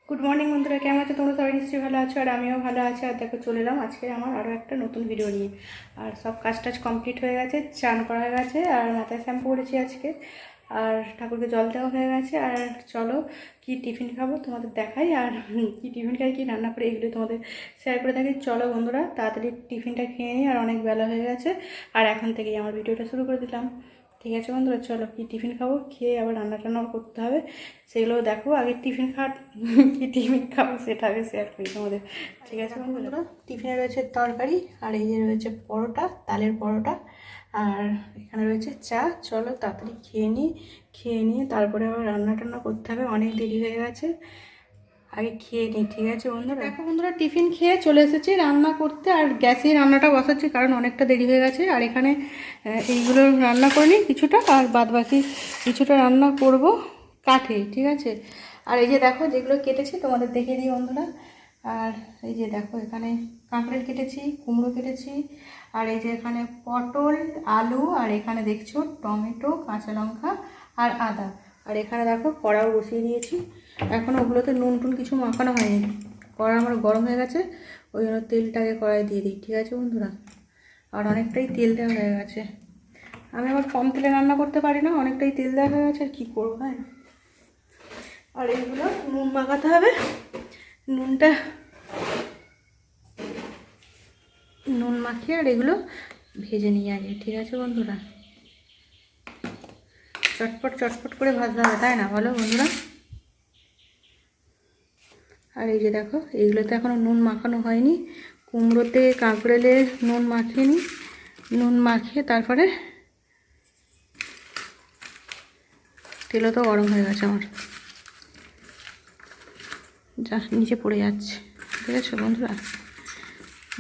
Good morning বন্ধুরা, কেমন আছো তোমরা? সবাই নিশ্চয়ই ভালো আছো, আর আমিও ভালো আছি। আর দেখো চলে এলাম আজকে আমার আরও একটা নতুন ভিডিও নিয়ে। আর সব কাজ টাজ কমপ্লিট হয়ে গেছে, চান করা হয়ে গেছে, আর মাথায় শ্যাম্পু করেছি আজকে, আর ঠাকুরকে জল দেওয়া হয়ে গেছে। আর চলো কি টিফিন খাবো তোমাদের দেখাই, আর কি টিফিন খাই, কি রান্না করে, এগুলো তোমাদের শেয়ার করে থাকি। চলো বন্ধুরা তাড়াতাড়ি টিফিনটা খেয়ে নিই, আর অনেক বেলা হয়ে গেছে। আর এখন থেকেই আমার ভিডিওটা শুরু করে দিলাম। ঠিক আছে বন্ধুরা, চলো কি টিফিন খাবো, খেয়ে আবার রান্না টান্নাও করতে হবে, সেগুলোও দেখো। আগে টিফিন কি টিফিন খাবো সেটা আগে শেয়ার করি তোমাদের। ঠিক আছে বন্ধুরা, টিফিনে রয়েছে তরকারি, আর এই যে রয়েছে পরোটা, তালের পরোটা, আর এখানে রয়েছে চা। চলো তাড়াতাড়ি খেয়ে নিয়ে তারপরে আবার রান্না টান্না করতে হবে, অনেক দেরি হয়ে গেছে। আগে খেয়ে নিই, ঠিক আছে বন্ধুরা। দেখো বন্ধুরা, টিফিন খেয়ে চলে এসেছি রান্না করতে, আর গ্যাসে রান্নাটা বসাচ্ছি কারণ অনেকটা দেরি হয়ে গেছে। আর এখানে এইগুলো রান্না করে নিই কিছুটা, আর বাদ বাকি কিছুটা রান্না করব কাঠে, ঠিক আছে। আর এই যে দেখো যেগুলো কেটেছি তোমাদের দেখিয়ে দিই বন্ধুরা। আর এই যে দেখো এখানে কাঁকড়েল কেটেছি, কুমড়ো কেটেছি, আর এই যে এখানে পটল, আলু, আর এখানে দেখছো টমেটো, কাঁচা লঙ্কা আর আদা। আর এখানে দেখো কড়াও বসিয়ে দিয়েছি, এখনও ওগুলোতে নুন টুন কিছু মাখানো হয়নি। কড়া আমার গরম হয়ে গেছে, ওই জন্য তেলটাকে কড়াই দিয়ে দিই, ঠিক আছে বন্ধুরা। আর অনেকটাই তেল দেওয়া হয়ে গেছে, আমি আবার কম তেলে রান্না করতে পারি না, অনেকটাই তেল দেওয়া হয়ে গেছে, আর কী করবো না। আর এইগুলো নুন মাখাতে হবে, নুন মাখিয়ে আর এগুলো ভেজে নিয়ে আগে, ঠিক আছে বন্ধুরা। চটপট চটপট করে ভাজতে হবে, তাই না বলো বন্ধুরা? আর এই যে দেখো এইগুলোতে এখনও নুন মাখানো হয়নি, কুমড়োতে কাঁকড়েলে নুন মাখিয়ে নিই, নুন মাখিয়ে তারপরে তেলও তো গরম হয়ে গেছে আমার, যা নিচে পড়ে যাচ্ছে, ঠিক আছে বন্ধুরা,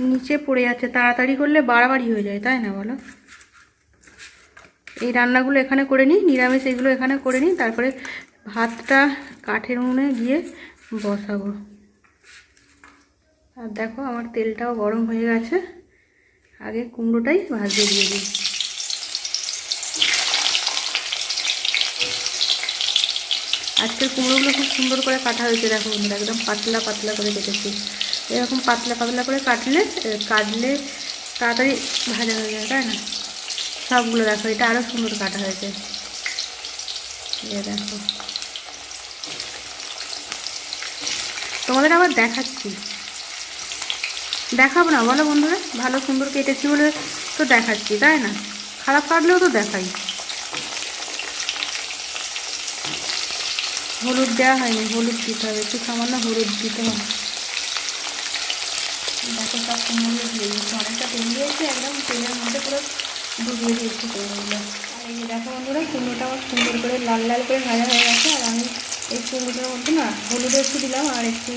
নিচে পড়ে যাচ্ছে। তাড়াতাড়ি করলে বাড়াবাড়ি হয়ে যায়, তাই না বলো? এই রান্নাগুলো এখানে করে নিই, নিরামিষ এইগুলো এখানে করে নিই, তারপরে ভাতটা কাঠের উনুনে গিয়ে বসাবো। আর দেখো আমার তেলটাও গরম হয়ে গেছে, আগে কুমড়োটাই ভাজতে দিয়ে দিই। আজকের কুমড়োগুলো খুব সুন্দর করে কাটা হয়েছে, দেখো বন্ধুরা, একদম পাতলা পাতলা করে কেটেছি। এরকম পাতলা পাতলা করে কাটলে তাড়াতাড়ি ভাজা হয়ে যায়, তাই না? সবগুলো দেখো, এটা আরও সুন্দর কাটা হয়েছে, দেখো। তোমাদের আবার দেখাচ্ছি, দেখাবো না বলো বন্ধুরা? ভালো সুন্দর কেটেছি বলে তো দেখাচ্ছি, তাই না? খারাপ কাটলেও তো দেখাই। হলুদ দেওয়া হয়নি, হলুদ দিতে হবে, একটু সামান্য হলুদ দিতে হবে। দেখো সব কুমড়ো দিয়ে দিয়েছি, অনেকটা তেল দিয়েছি, একদম তেলের মধ্যে পুরো ডুবিয়ে দিয়েছি কুমড়োগুলো। আর এই যে দেখো বন্ধুরা, কুমড়োটা আমার সুন্দর করে লাল লাল করে ভাজা হয়ে গেছে। আর আমি এই কুমড়োটার মধ্যে না হলুদ একটু দিলাম, আর একটু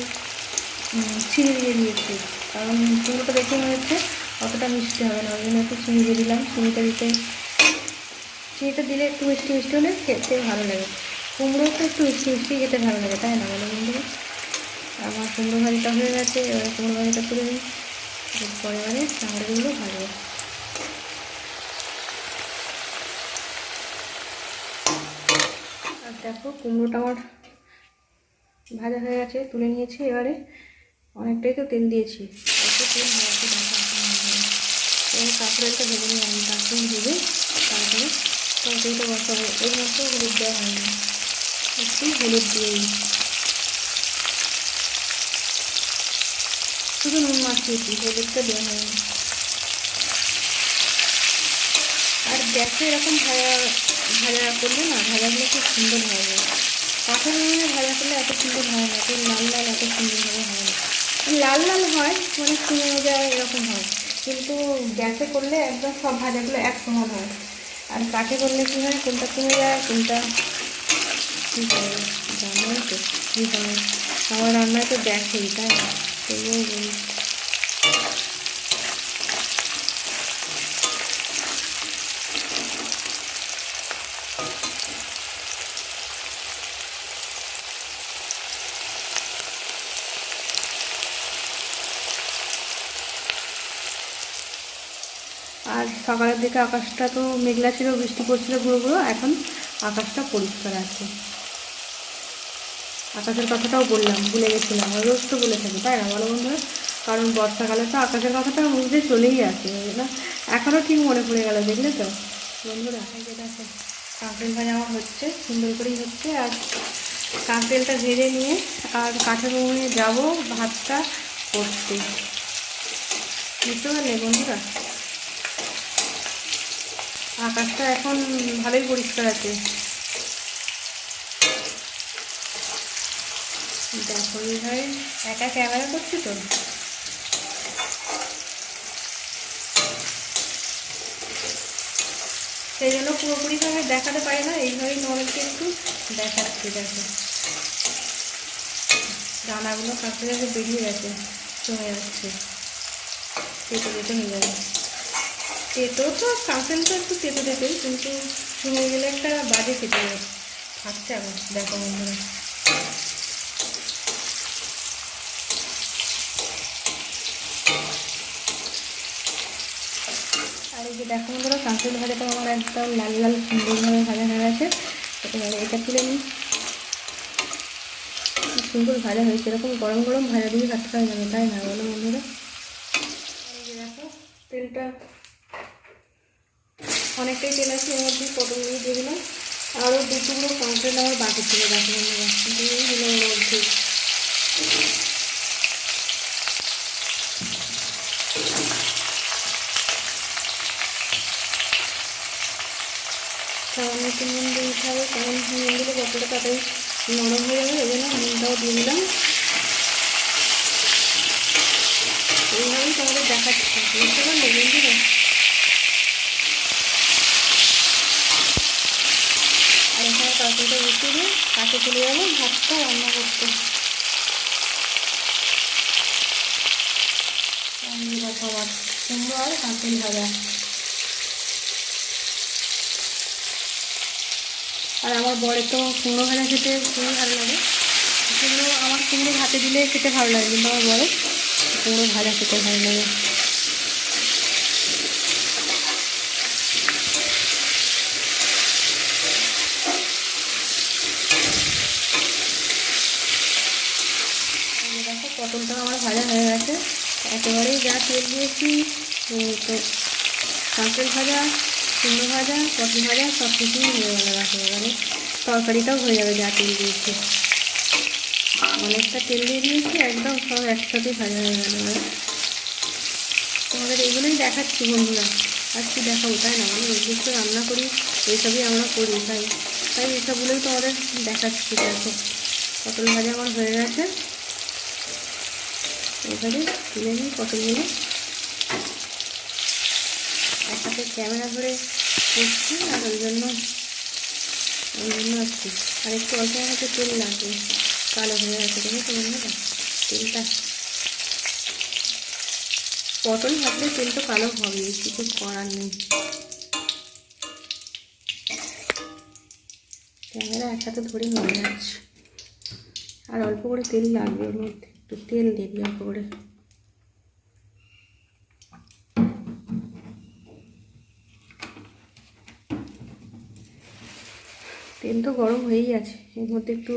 চিনি দিয়ে দিয়েছি, কারণ কুমড়োটা দেখে মনে হচ্ছে অতটা মিষ্টি হবে না, ওই জন্য একটু চিনি দিয়ে দিলাম। চিনিটা দিলে একটু মিষ্টি মিষ্টি হলে খেতে ভালো লাগে, কুমড়ো তো একটু মিষ্টি মিষ্টি খেতে ভালো লাগে, তাই না বলো বন্ধুরা? আমার কুমড়ো ভাজিটা হয়ে গেছে, এবারে কুমড়ো ভাজিটা তুলে নিই, পরে এবারে চামড়াগুলো ভাজবো। আর দেখো কুমড়োটা আমার ভাজা হয়ে গেছে, তুলে নিয়েছি। এবারে অনেকটাই তো তেল দিয়েছি, একটু তেল ভাজাচ্ছি, দেখো এবার কাঁকড়াটা ভেজে নিয়ে আমি কাঁকড়ি ভেজে তারপরে তরকারিটা বসাবো। এর মধ্যে হলুদ দেওয়া হয়নি, একটু হলুদ দিয়েই, শুধু নুন মাখিয়েছি, হলুদটা দেওয়া হয়নি। আর গ্যাসে এরকম ভাজা করলে না, ভাজাগুলো খুব সুন্দর হবে। কাঠের উনুনে ভাজা করলে এত সুন্দর হয় না, তো লাল লাল এত সুন্দরভাবে হয় না। লাল লাল হয় মানে শুনে যায় এরকম হয়, কিন্তু গ্যাসে করলে একদম সব ভাজাগুলো এক সমান হয়। আর কাঠে করলে কী হয়, কোনটা কমে যায়, কোনটা কী করে জানোই তো কী হয়। আমার রান্নায় তো দেখেই, তাই না? সেগুলোই বলি। আর সকালের দিকে আকাশটা তো মেঘলা ছিল, বৃষ্টি পড়ছিল গুঁড়ো গুঁড়ো, এখন আকাশটা পরিষ্কার আছে। আকাশের কথাটাও বললাম, ভুলে গেছিলাম, রোজ তো বলে থাকি তাই না বলো বন্ধুরা? কারণ বর্ষাকালে তো আকাশের কথাটা মুখে চলেই আসে না, এখনও ঠিক মনে পড়ে গেল, দেখলে তো বন্ধুরা? এই যে দেখো কাঁকড়েল ভাজা আমার হচ্ছে, সুন্দর করেই হচ্ছে। আর কাঁকড়েলটা ভেজে নিয়ে আর কাঠের উনুনে যাবো ভাতটা করতে, বুঝতে পারলে বন্ধুরা? আকাশটা এখন ভালোই পরিষ্কার আছে, দেখো এইভাবে একা ক্যামেরা করছি তো, সেই জন্য পুরোপুরিভাবে দেখাতে পারি না, এইভাবেই তোমাদেরকে একটু দেখাচ্ছি। দেখো দানাগুলো কাঁকড়ে কাছে বেরিয়ে গেছে, জমে যাচ্ছে, তেতো তেতো হয়ে যাবে। তেতো তো কাঁকড়েল তো একটু তেতো তেতোই, কিন্তু জমে গেলে একটা বাজে খেতে থাকছে। আবার দেখো বন্ধুরা, আর এই যে দেখো বন্ধুরা কাঁকড়েল ভাজাটা আমার একদম লাল লাল সুন্দরভাবে ভাজা হয়ে গেছে। এবারে এটা তুলে নিই, সুন্দর ভাজা হয়েছে, এরকম গরম গরম ভাজা দিয়ে ভাত খাওয়া যাবে তাই না বলো বন্ধুরা? এই যে দেখো তেলটা অনেকটাই তেল আছে, এর মধ্যে পটলগুলো দিয়ে দিলাম, আরও দু টুকরো কাঁকড়েল আমার বাকি ছিল দেখো বন্ধুরা, দিয়ে দিলাম ওর মধ্যে। সামান্য একটু নুন দিয়ে দিতে হবে, কারণ নুন দিলে পটলটা তাড়াতাড়ি নরম হয়ে যাবে, ওই জন্য নুনটাও দিয়ে দিলাম। এইভাবেই তোমাদের দেখাচ্ছি, বুঝতে পারলে বন্ধুরা? আর এখানে তরকারিটা বসিয়ে দিয়ে কাছে চলে যাবো ভাতটা রান্না করতে। দেখো আবার কুমড়ো আর কাঁকড়েল ভাজা। আর আমার বরের তো কুমড়ো ভাজা খেতে খুবই ভালো লাগে, কুমড়ো আমার কুমড়ো ভাতে দিলে খেতে ভালো লাগে, কিন্তু আমার বরের কুমড়ো ভাজা খেতে ভালো লাগে। দেখো পটলটা আমার ভাজা হয়ে গেছে, একেবারেই যা তেল দিয়েছি, তো কাঁকড়েল ভাজা, কুমড়ো ভাজা, পটল ভাজা সব কিছুই হয়ে গেল। দেখো এবারে তরকারিটাও হয়ে যাবে যা তেল দিয়েছি, অনেকটা তেল দিয়ে দিয়েছি, একদম সব একসাথে ভাজা হয়ে গেল। তোমাদের এইগুলোই দেখাচ্ছি বন্ধুরা, আর কি দেখাবো তাই না? মানে নির্দিষ্ট রান্না করি, এইসবই আমরা করি, তাই তাই এইসবগুলোই তোমাদের দেখাচ্ছি। দেখো পটল ভাজা আমার হয়ে গেছে, এবারে তুলে নিই পটলগুলো। একসাথে ক্যামেরা ধরে করছি, আর ওই জন্য আসছি। আর একটু অল্প মতো তেল লাগবে, কালো হয়ে গেছে, দেখো বন্ধুরা তেলটা। পটল ভাজলে তেল তো কালো হবে, কিছু করার নেই। ক্যামেরা একসাথে ধরে মনে যাচ্ছে, আর অল্প করে তেল লাগবে, ওর মধ্যে একটু তেল দিয়ে দিই অল্প করে। তেল তো গরম হয়েই আছে, এর মধ্যে একটু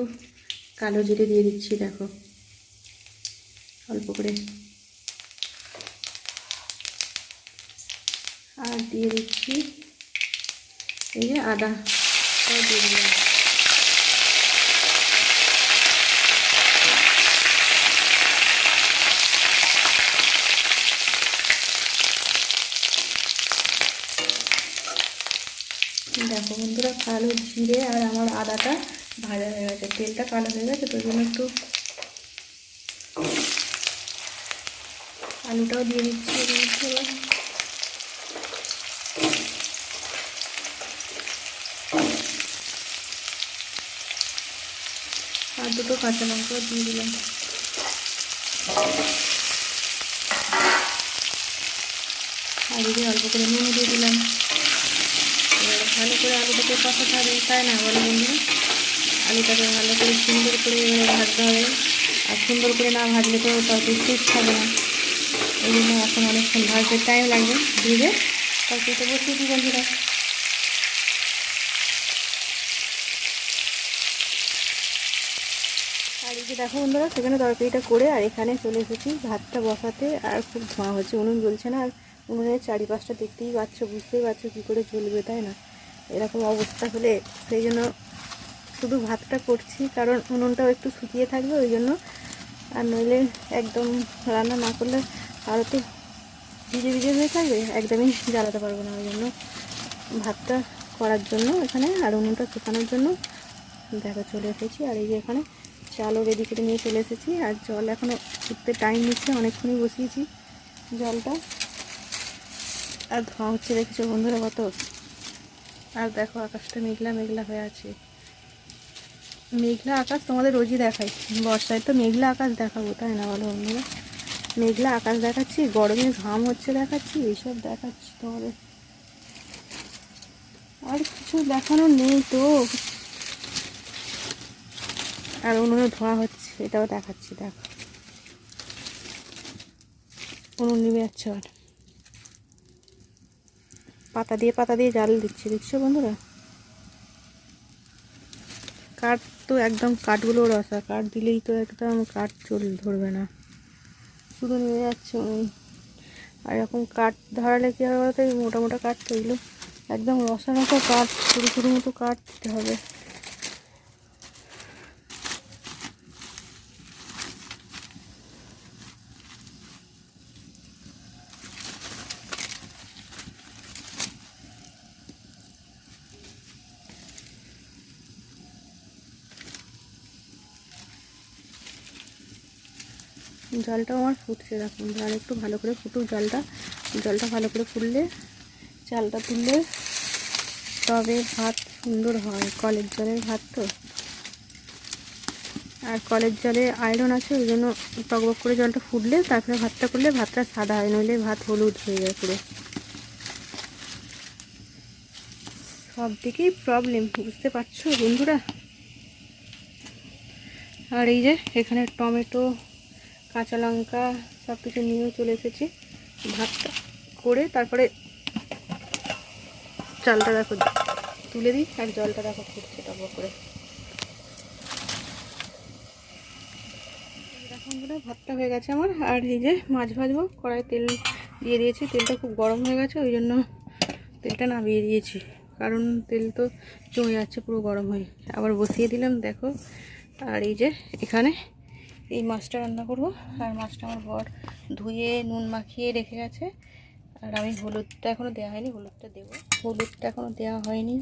কালো জিরে দিয়ে দিচ্ছি, দেখো অল্প করে। আর দিয়ে দিচ্ছি এই যে আদা দিয়ে দিলাম। দেখো বন্ধুরা কালো জিরে আর আমার আদাটা ভাজা হয়ে গেছে, তেলটা কালো হয়ে গেছে, তো জন্য একটু আলুটাও দিয়ে দিচ্ছি এর মধ্যে। আর দুটো কাঁচা লঙ্কাও দিয়ে দিলাম। আর এদিকে অল্প করে নুন দিয়ে দিলাম। এবারে ভালো করে আলুটাকে কষাতে হবে, তাই না বলো বন্ধুরা? আলুটাকে ভালো করে সুন্দর করে এবারে ভাজতে হবে, আর সুন্দর করে না ভাজলে তো তরকারি টেস্ট হবে না, এই জন্য এখন অনেকক্ষণ ভাজতে টাইম লাগবে। ভেজে তরকারিটা বসিয়ে দিই বন্ধুরা। দেখো বন্ধুরা, সেখানে তরকারিটা করে আর এখানে চলে এসেছি ভাতটা বসাতে। আর খুব ধোঁয়া হচ্ছে, উনুন জ্বলছে না। আর উনুনের চারিপাশটা দেখতেই পাচ্ছ, বুঝতেই পারছো কী করে জ্বলবে, তাই না? এরকম অবস্থা হলে সেই জন্য শুধু ভাতটা করছি, কারণ উনুনটাও একটু শুকিয়ে থাকবে ওই জন্য। আর নইলে একদম রান্না না করলে আরও তো ভিজে ভিজে হয়ে থাকবে, একদমই জ্বালাতে পারবো না। ওই জন্য ভাতটা করার জন্য এখানে আর উনুনটা শুকানোর জন্য দেখো চলে এসেছি। আর এই যে এখানে চালও রেডি করে নিয়ে চলে এসেছি। আর জল এখনও ফুটতে টাইম নিচ্ছে, অনেকক্ষণই বসিয়েছি জলটা। আর ধোঁয়া হচ্ছে দেখেছো বন্ধুরা কত। আর দেখো আকাশটা মেঘলা মেঘলা হয়ে আছে। মেঘলা আকাশ তোমাদের রোজই দেখাই, বর্ষায় তো মেঘলা আকাশ দেখাবো, তাই না বলো বন্ধুরা? মেঘলা আকাশ দেখাচ্ছি, গরমে ঘাম হচ্ছে দেখাচ্ছি, এইসব দেখাচ্ছি তোমাদের। আর কিছু দেখানোর নেই তো। আর উনুনে ধোঁয়া হচ্ছে, এটাও দেখাচ্ছি। দেখো উনুন নিভে যাচ্ছে। আর পাতা দিয়ে জাল দিচ্ছি, দেখছো বন্ধুরা? কাঠ তো একদম, কাঠগুলো রসা, কাঠ দিলেই তো একদম কাঠ ধরবে না, শুধু নিয়ে যাচ্ছে উনুন। আর এরকম কাঠ ধরালে কী হবে বলতো, মোটা মোটা কাঠ তো এগুলো একদম রসা রসা কাঠ, ছোটো ছোটো মতো কাঠ দিতে হবে। জলটাও আমার ফুটছে, দেখুন। আর একটু ভালো করে ফুটুক জলটা ভালো করে ফুটলে, চালটা তুললে তবে ভাত সুন্দর হয়। কলের জলের ভাত তো, আর কলের জলে আয়রন আছে, ওই জন্য টকবক করে জলটা ফুটলে তারপরে ভাতটা করলে ভাতটা সাদা হয়, নইলে ভাত হলুদ হয়ে যায় পুরো। সব দিকেই প্রবলেম, বুঝতে পারছো বন্ধুরা? আর এই যে এখানে টমেটো, কাঁচা লঙ্কা সব কিছু নিয়েও চলে এসেছি। ভাতটা করে তারপরে চালটা দেখো তুলে দিই। আর জলটা দেখো ফুটছে টকবক করে। দেখো বন্ধুরা, ভাতটা হয়ে গেছে আমার। আর এই যে মাছ ভাজবো, কড়াই তেল দিয়ে দিয়েছি। তেলটা খুব গরম হয়ে গেছে, ওই জন্য তেলটা নামিয়ে দিয়েছি, কারণ তেল তো জমে যাচ্ছে পুরো গরম হয়ে। আবার বসিয়ে দিলাম দেখো। আর এই যে এখানে এই মাছটা রান্না করব। আর মাছটা আমার বর ধুয়ে নুন মাখিয়ে রেখে গেছে। আর আমি হলুদটা এখনও দেওয়া হয়নি, হলুদটা দেবো। হলুদটা এখনও দেওয়া হয়নি।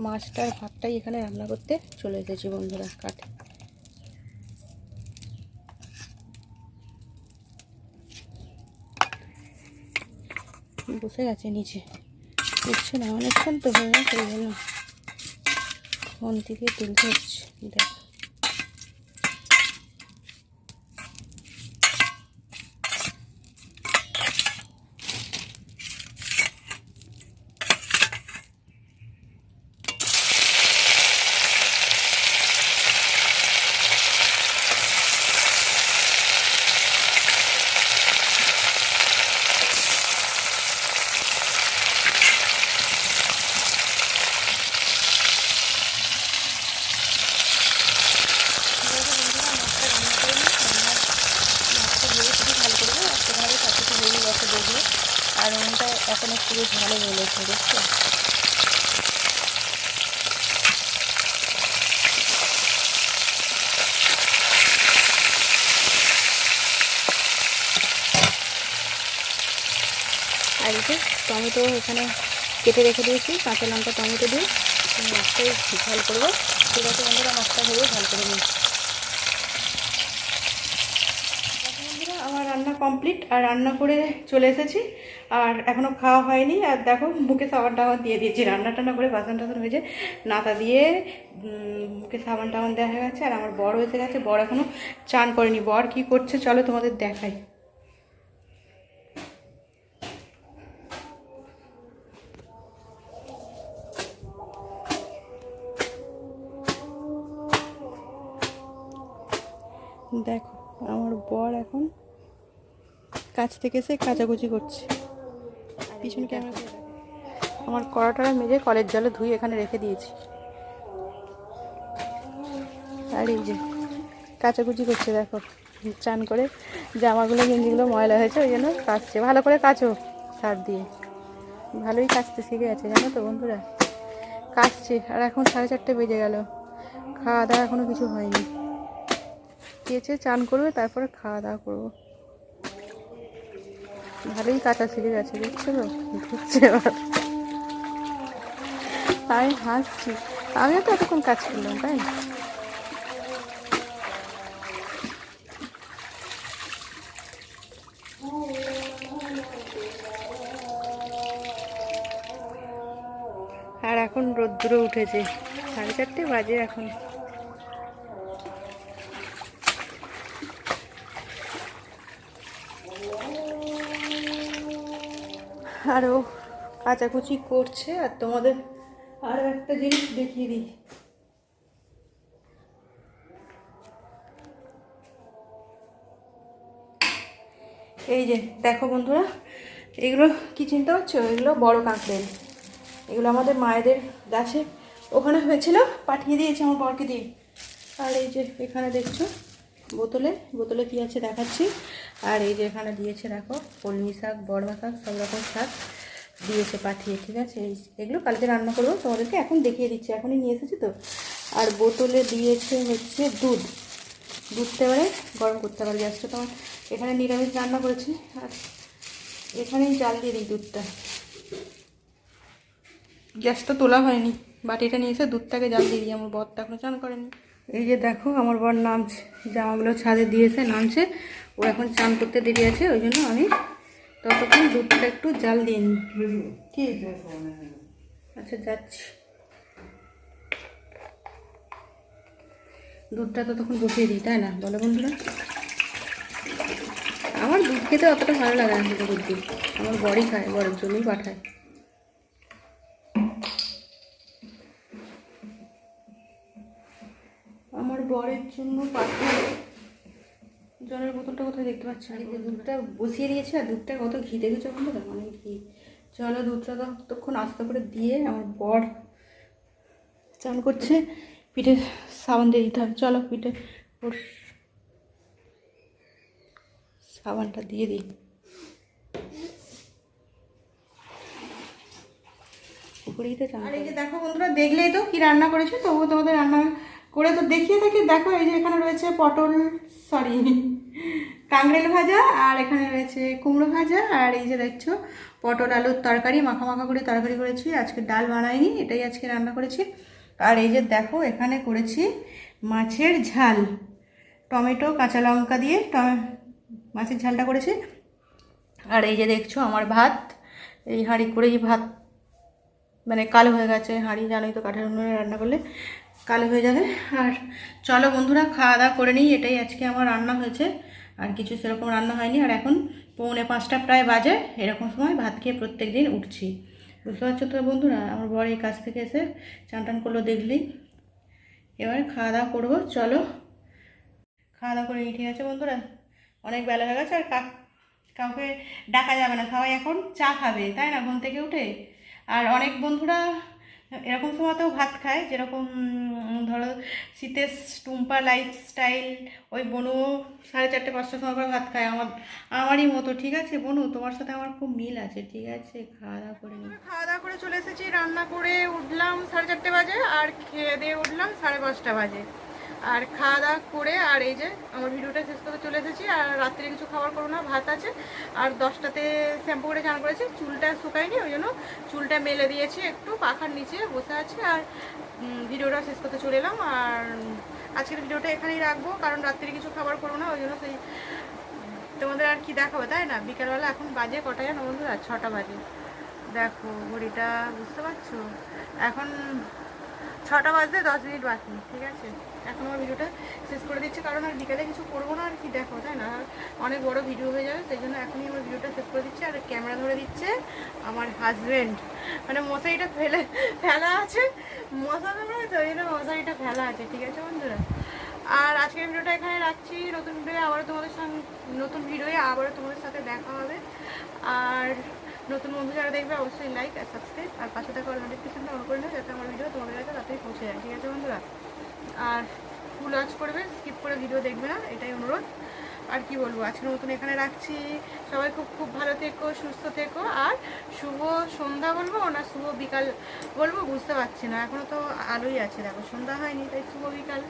মাছটার ভাতটাই এখানে রান্না করতে চলে এসেছি বন্ধুরা, কাটে। বসে গেছে নিচে, উঠছে না, অনেকক্ষণ তো হয়ে গেছে, ওই জন্য ফোন থেকে তুলতে হচ্ছে। দেখ আর উনুনটা এখন পুরো ভালো বলেছে, দেখছো? আর এই যে টমেটো এখানে কেটে রেখে দিয়েছি, কাঁচা লঙ্কা টমেটো দিয়ে মাছটাই ঝাল করবো। ঠিক আছে বন্ধুরা, মাছটা ভেবে ঝাল করে নিই। বন্ধুরা, আমার রান্না কমপ্লিট। আর রান্না করে চলে এসেছি, আর এখনও খাওয়া হয়নি। আর দেখো মুখে সাবান টাবান দিয়ে দিয়েছি, রান্না টান্না করে বাসন টাসন হয়েছে, নাতা দিয়ে মুখে সাবান টাবান দেওয়া হয়ে গেছে। আর আমার বড় এসে গেছে, বড় এখনও চান করেনি। বর কি করছে চলো তোমাদের দেখাই। দেখো আমার বর এখন কাছ থেকে এসে কাচাকুচি করছে। পিছনে ক্যামেরা, আমার কড়াটা মেজে কলের জলে ধুয়ে এখানে রেখে দিয়েছি। আর এই যে কাচাকুচি করছে দেখো, চান করে জামাগুলো গেঞ্জিগুলো ময়লা হয়েছে ওই জন্য কাচছে। ভালো করে কাচো সার দিয়ে, ভালোই কাচতে শিখে গেছে জানো তো বন্ধুরা, কাচছে। আর এখন 4:30 বেজে গেল, খাওয়া দাওয়া এখনও কিছু হয়নি। কেচে চান করবে তারপরে খাওয়া দাওয়া করবো। ভালোই কাটা শিখে গেছে, দেখছো তো ধুচ্ছে এবার। আমি হাসছি, আমিও তো এতক্ষণ কাজ করলাম তাই না। আর এখন রোদ্দুর উঠেছে, 4:30 বাজে এখন। আরও কাচাকুচি করছে। আর তোমাদের আরও একটা জিনিস দেখিয়ে দিই, এই যে দেখো বন্ধুরা, এগুলো কি চিনতে পারছো? এগুলো বড় কাঁকড়েল। এগুলো আমাদের মায়েদের গাছে ওখানে হয়েছিল, পাঠিয়ে দিয়েছে আমার বরকে দিয়ে। আর এই যে এখানে দেখছো বোতলে বোতলে কী আছে দেখাচ্ছি। আর এই যে এখানে দিয়েছে দেখো কলমি শাক, বড়া শাক, সব রকম শাক দিয়েছে পাঠিয়ে, ঠিক আছে। এগুলো কালকে রান্না করবো, তোমাদেরকে এখন দেখিয়ে দিচ্ছি, এখনই নিয়ে এসেছি তো। আর বোতলে দিয়েছে হচ্ছে দুধটা এবারে গরম করতে পারি। গ্যাসটা তোমার এখানে নিরামিষ রান্না করেছি, আর এখানেই জাল দিয়ে দিই দুধটা। গ্যাসটা তোলা হয়নি, বাটিটা নিয়ে এসে দুধটাকে জাল দিয়ে দিই। আমার বরটা এখনো চান করেনি। এই যে দেখো আমার বর নামছে, জামাগুলো ছাদে দিয়েছে, নামছে। ও এখন চান করতে দেরি আছে, ওই জন্য আমি ততক্ষণ দুধটা একটু জাল দিয়ে নিই। কি আচ্ছা যাচ্ছি, দুধটা তো তখন বসিয়ে দিই তাই না, বলো বন্ধুরা। আমার দুধ খেতে অতটা ভালো লাগে না, দুধ দিই আমার বরই খায়, বরের জন্যই পাঠায়। আমার বরের জন্য পাঠায়। জলের বোতলটা কোথায় দেখতে পাচ্ছি না, দুধটা বসিয়ে দিয়েছি। আর দুধটা কত ঘি দেখেছো বন্ধুরা, অনেক ঘি। চলো দুধটা ততক্ষণ আস্তে করে দিয়ে আমার বর চান করছে, পিঠে সাবান দিয়ে দিতে হবে। চলো পিঠে ওর সাবানটা দিয়ে দিই। আর এই যে দেখো বন্ধুরা, দেখলেই তো কি রান্না করেছে, তবুও তোমাদের রান্না করে তো দেখিয়ে থাকি। দেখো এই যে এখানে রয়েছে কাঁকড়েল ভাজা, আর এখানে রয়েছে কুমড়ো ভাজা, আর এই যে দেখছো পটল আলুর তরকারি, মাখা মাখা করে তরকারি করেছি। আজকে ডাল বানাইনি, এটাই আজকে রান্না করেছি। আর এই যে দেখো এখানে করেছি মাছের ঝাল, টমেটো কাঁচা লঙ্কা দিয়ে মাছের ঝালটা করেছি। আর এই যে দেখছো আমার ভাত, এই হাঁড়ি করেই ভাত মানে কালো হয়ে গেছে হাঁড়ি, জানোই তো কাঠের উনুনে রান্না করলে কালো হয়ে যাবে। আর চলো বন্ধুরা খাওয়া দাওয়া করে নিই, এটাই আজকে আমার রান্না হয়েছে, আর কিছু সেরকম রান্না হয়নি। আর এখন 4:45 প্রায় বাজে, এরকম সময় ভাত খেয়ে প্রত্যেক দিন উঠছি, বুঝতে পারছো তো বন্ধুরা। আমার বর এই কাজ থেকে এসে চান টান করলো দেখলেই। এবার খাওয়া দাওয়া করবো, চলো খাওয়া দাওয়া করে নিই, ঠিক আছে বন্ধুরা। অনেক বেলা হয়ে গেছে, আর কাউকে ডাকা যাবে না, সবাই এখন চা খাবে তাই না ঘুম থেকে উঠে। আর অনেক বন্ধুরা এরকম সময়তেও ভাত খায়, যেরকম ধরো শীতের টুম্পা লাইফস্টাইল, ওই বনু 4:30-5টার সময় করে ভাত খায়, আমারই মতো, ঠিক আছে বনু, তোমার সাথে আমার খুব মিল আছে, ঠিক আছে। খাওয়া দাওয়া করে নিই, খাওয়া দাওয়া করে চলে এসেছি, রান্না করে উঠলাম 4:30 বাজে, আর খেয়ে দিয়ে উঠলাম 5:30 বাজে। আর খাওয়া দাওয়া করে আর এই যে আমার ভিডিওটা শেষ করতে চলে এসেছি। আর রাত্রে কিছু খাবার করবো না, ভাত আছে। আর 10টাতে শ্যাম্পু করে চান করেছি, চুলটা শুকায়নি, ওই জন্য চুলটা মেলে দিয়েছি, একটু পাখার নিচে বসে আছি। আর ভিডিওটা শেষ করতে চলে এলাম। আর আজকের ভিডিওটা এখানেই রাখবো, কারণ রাত্রে কিছু খাবার করবো না, ওই জন্য সেই তোমাদের আর কি দেখাবো তাই না। বিকালবেলা এখন বাজে কটা জানো বন্ধুরা, 6টা বাজে। দেখো ঘড়িটা, বুঝতে পারছো, এখন 6টা বাজতে 10 মিনিট বাকি, ঠিক আছে। এখন আমার ভিডিওটা শেষ করে দিচ্ছি, কারণ আর বিকালে কিছু করবো না আর কি, দেখো তাই না, অনেক বড় ভিডিও হয়ে যাবে, সেই জন্য এখনই আমার ভিডিওটা শেষ করে দিচ্ছি। আর ক্যামেরা ধরে দিচ্ছে আমার হাজব্যান্ড, মানে মশারিটা ফেলা আছে, মশা ধরে তো ওই জন্য মশারিটা ফেলা আছে, ঠিক আছে বন্ধুরা। আর আজকের ভিডিওটা এখানে রাখছি, নতুন ভিডিও আবারও তোমাদের সাথে দেখা হবে। আর নতুন বন্ধু যারা দেখবে অবশ্যই লাইক আর সাবস্ক্রাইব, আর পাশে থাকা নোটিফিকেশনটা অন করে নেবে, যাতে আমার ভিডিও তোমাদের কাছে তাড়াতাড়ি পৌঁছে যায়, ঠিক আছে বন্ধুরা। আর ফুল ওয়াচ করবে, স্কিপ করে ভিডিও দেখবে না, এটাই অনুরোধ। আর কি বলবো, আজকের মতন এখানে রাখছি। সবাই খুব খুব ভালো থেকো, সুস্থ থেকো। আর শুভ সন্ধ্যা বলবো না শুভ বিকাল বলবো বুঝতে পারছি না, এখনও তো আলোই আছে, দেখো সন্ধ্যা হয়নি, তাই শুভ বিকাল।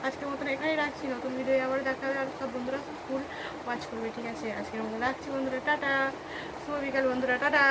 আজকের মতন এখানেই রাখছি, নতুন ভিডিও আবার দেখা হবে। আর সব বন্ধুরা ফুল ওয়াচ করবে, ঠিক আছে? আজকের মতন রাখছি বন্ধুরা, টাটা। শুভ বিকাল বন্ধুরা, টাটা।